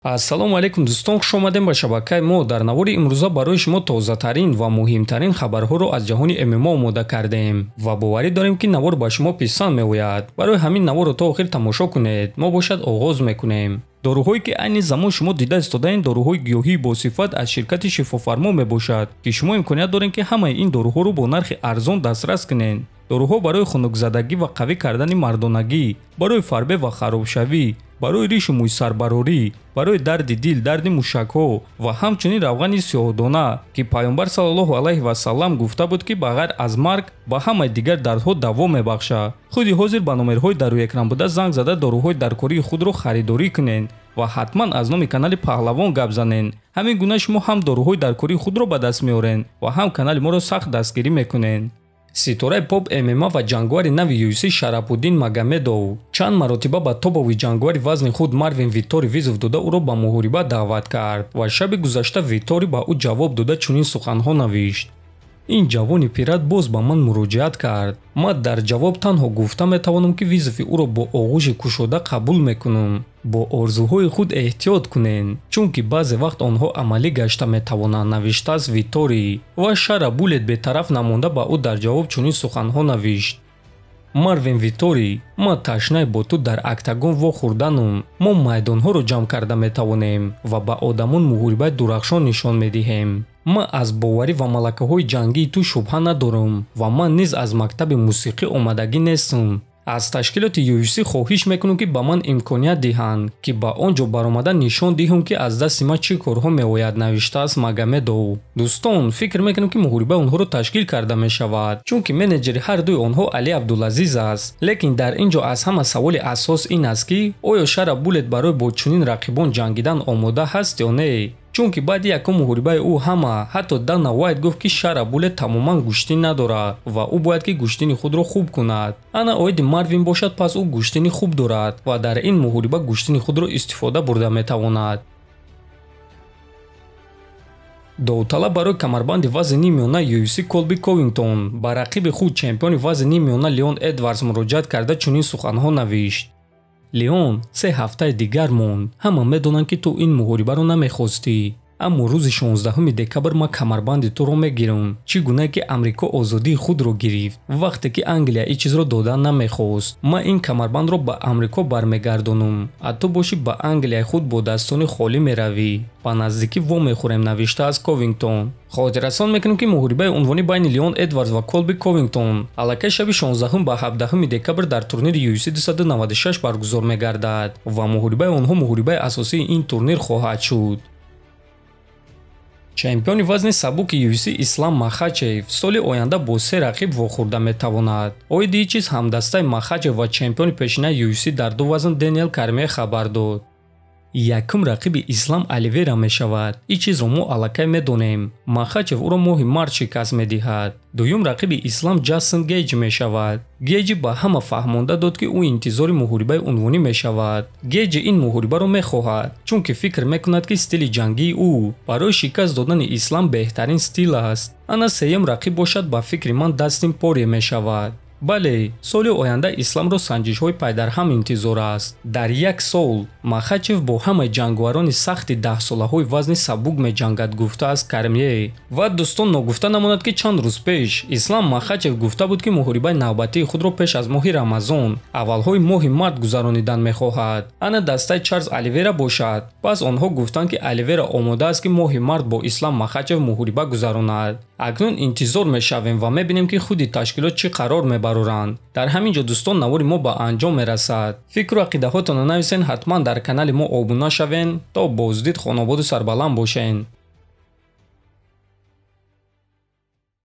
ассалому алайкум дӯстон, хуш омадем ба шабакаи мо. дар навори имрӯза барои шумо тозатарин ва муҳимтарин хабарҳоро аз ҷаҳони ММА омода кардем ва боварӣ дорем ки навор ба шумо писанд меояд. барои ҳамин наворро то охир тамошо кунед. мо бошад оғоз мекунем. доруҳое ки айни замон шумо дида истодаед доруҳои гиёҳии босифат аз ширкати шифофармо мебошад ки шумо имконият доред ки ҳамаи ин доруҳоро бо нархи арзон дастрас кунед. доруҳо барои хунукзадагӣ ва қавӣ кардани мардонагӣ, барои фарбе ва харобшавӣ, барои ришу мӯйсарбарорӣ, барои дарди дил, дарди мушакҳо ва ҳамчунин равғани сиёҳдона ки пайғамбар саллаллоҳу алайҳи васаллам гуфта буд ки ба ғайр аз марг ба ҳамаи дигар дардҳо даво мебахшад. худи ҳозир ба номерҳои дар рӯи экран буда занг зада доруҳои даркории худро харидорӣ кунед ва ҳатман аз номи канали Паҳлавон гап занед. ҳамин гуна шумо ҳам доруҳои даркории худро ба даст меоред ва ҳам канали моро сахт дастгирӣ мекунед. ситораи поп ММА ва ҷангвари нави UFC Шарапуддин Магомедов чанд маротиба ба топови ҷангвари вазни худ Марвин Виттори визов дода ӯро ба муҳориба даъват кард ва шаби гузашта Виттори ба ӯ ҷавоб дода чунин суханҳо навишт: ин ҷавони пират боз ба ман муроҷиат кард. ман дар ҷавоб танҳо гуфта метавонам ки визови ӯро бо оғӯши кушода қабул мекунам. бо орзуҳои худ эҳтиёт кунед, чунки баъзе вақт онҳо амалӣ гашта метавонанд, навиштааст Виттори ва Шара Буллет бетараф намонда ба ӯ дар ҷавоб чунин суханҳо навишт: Марвин Виттори, ман ташнаи бо ту дар октагон вохӯрданам. мо майдонҳоро ҷамъ карда метавонем ва ба одамон муҳорибаи дурахшон нишон медиҳем. ман аз боварӣ ва малакаҳои ҷангии ту шубҳа надорам ва ман низ аз мактаби мусиқӣ омадагӣ нестам. аз ташкилоти UFC хоҳиш мекунам ки ба ман имконият диҳанд ки ба он ҷо баромада нишон диҳам ки аз дасти ман чӣ корҳо меояд, навиштааст Магомедов. дӯстон, фикр мекунам ки муҳорибаи онҳоро ташкил карда мешавад, чунки менеҷери ҳар дуи онҳо Али Абдулазиз аст. лекин дар ин ҷо аз ҳама саволи асос ин аст ки оё Шара Буллет барои бо чунин рақибон ҷангидан омода ҳаст ё не. чунки баъди якум муҳорибаи ӯ ҳама, ҳатто Дана Вайт гуфт ки Шара Буллет тамоман гӯштин надорад ва ӯ бояд ки гӯштини худро хуб кунад. ана оиди Марвин бошад, пас ӯ гӯштини хуб дорад ва дар ин муҳориба гӯштини худро истифода бурда метавонад. довталаб барои камарбанди вазни нимёна UFC Колби Ковингтон ба рақиби худ чемпиони вазни нимёна Леон Эдвардс муроҷиат карда чунин суханҳо навишт: Леон, 3 ҳафтаи дигар монд. ҳама медонанд ки ту ин муҳорибаро намехостӣ. аммо рӯзи 16 декабр ман камарбанди туро мегирам. чӣ гунае ки Амрико озодии худро гирифт, вақте ки Англия ин чизро додан намехост. ман ин камарбандро ба Амрико бармегардонам, а ту бошӣ ба Англияи худ бо daстони холӣ меравӣ. ба наздикӣ вомехӯрем, навиштааст Ковингтон. хотиррасон мекунем ки муҳорибаи унвонӣ байни Леон Эдвардс ва Колби Ковингтон аллакай шаби 16 ба 17 декабр дар турнири UFC 296 баргузор мегардад ва муҳорибаи онҳо муҳорибаи асосии ин турнир хоҳад шуд. чемпиони вазни сабуки UFC Ислам Махачев соли оянда бо 3 рақиб вохӯрда метавонад. оиди ин чиз ҳамдастаи Махачев ва чемпиони пешинаи UFC дар ду вазн Дэниел Кармие хабар дод. якум рақиби Ислам Оливера мешавад. ин чизро мо аллакай медонем. Махачев ӯро моҳи март шикаст медиҳад. дуюм рақиби Ислам Ҷастин Гейҷ мешавад. Гейҷи ба ҳама фаҳмонда дод ки ӯ интизори муҳорибаи унвонӣ мешавад. Гейҷи ин муҳорибаро мехоҳад, чунки фикр мекунад ки стили ҷангии ӯ барои шикаст додани Ислам беҳтарин стил аст. ана сеюм рақиб бошад, ба фикри ман Дастин Порие мешавад. бале, соли оянда Исламро санҷишҳои пайдарҳам интизор аст. дар як сол Махачев бо ҳамаи ҷангварони сахти 10-солаҳои вазни сабук меҷангад, гуфтааст Кармие. ва дӯстон, ногуфта намонад ки чанд рӯз пеш Ислам Махачев гуфта буд ки муҳорибаи навбатии худро пеш аз моҳи Рамазон, аввалҳои моҳи март гузаронидан мехоҳад. ана дастаи Чарлз Оливера бошад. пас онҳо гуфтанд ки Оливера омодааст ки моҳи март бо Ислам Махачев муҳориба гузаронад. акнун интизор мешавем ва мебинем ки худи ташкилот чӣ қарор мебароранд. дар ҳамин ҷо дӯстон, навори мо ба анҷом мерасад. фикру ақидаҳотонро нависен, ҳатман дар канали мо обуна шавен. то боздид, хонободу сарбаланд бошен.